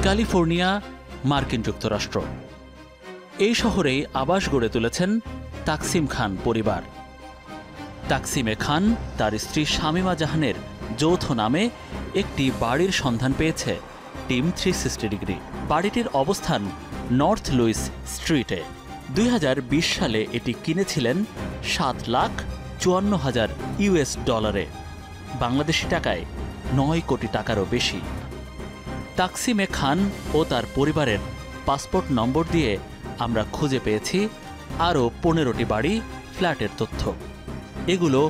California, মার্কিন যুক্তরাষ্ট্র। এই শহরেই আবাস গড়ে তুলেছেন তাকসিম খান পরিবার। তাকসিমে খান তার স্ত্রী শামীমা জাহানের যৌথ নামে একটি বাড়ির সন্ধান পেয়েছে টিম 360 ডিগ্রি। বাড়িটির অবস্থান নর্থ লুইস স্ট্রিটে। 2020 সালে এটি কিনেছিলেন $7,54,000 বাংলাদেশি টাকায় 9 কোটি টাকারও বেশি। তাকসিমে খান ও তার পরিবারের পাসপোর্ট নম্বর দিয়ে আমরা খুঁজে পেয়েছি আরও 15টি বাড়ি, ফ্ল্যাটের তথ্য। এগুলো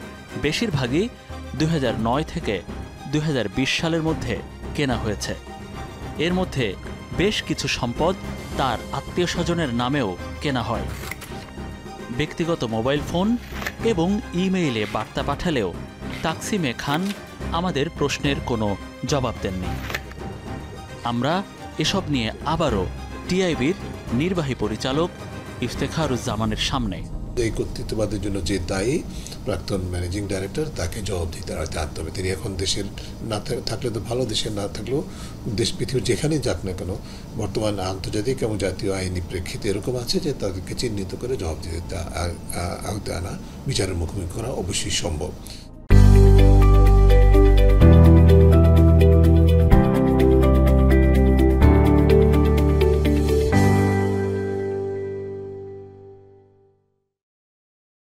বেশিরভাগই 2009 থেকে 2020 সালের মধ্যে কেনা হয়েছে। এর মধ্যে বেশ কিছু সম্পদ তার আত্মীয়স্বজনের নামেও কেনা হয়। ব্যক্তিগত মোবাইল ফোন এবং ইমেইলে বার্তা পাঠালেও তাকসিমে খান আমাদের প্রশ্নের কোনো জবাব দেননি। আমরা এসব নিয়ে আবারও টিআইবির নির্বাহী পরিচালক ইফতেখারুজ্জামানের সামনে। এই কর্তৃত্ববাদের জন্য যে দায়ী প্রাক্তন ম্যানেজিং ডাইরেক্টর, তাকে জবাবদিহিতার আনতে হবে। তিনি এখন দেশের না থাকলে তো ভালো, দেশের না থাকলেও দেশ পৃথিবীর যেখানেই যাক না কেন বর্তমান আন্তর্জাতিক এবং জাতীয় আইনি প্রেক্ষিতে এরকম আছে যে তাদেরকে চিহ্নিত করে জবাবদিহিতা আওতায় আনা, বিচারের মুখোমুখি করা অবশ্যই সম্ভব।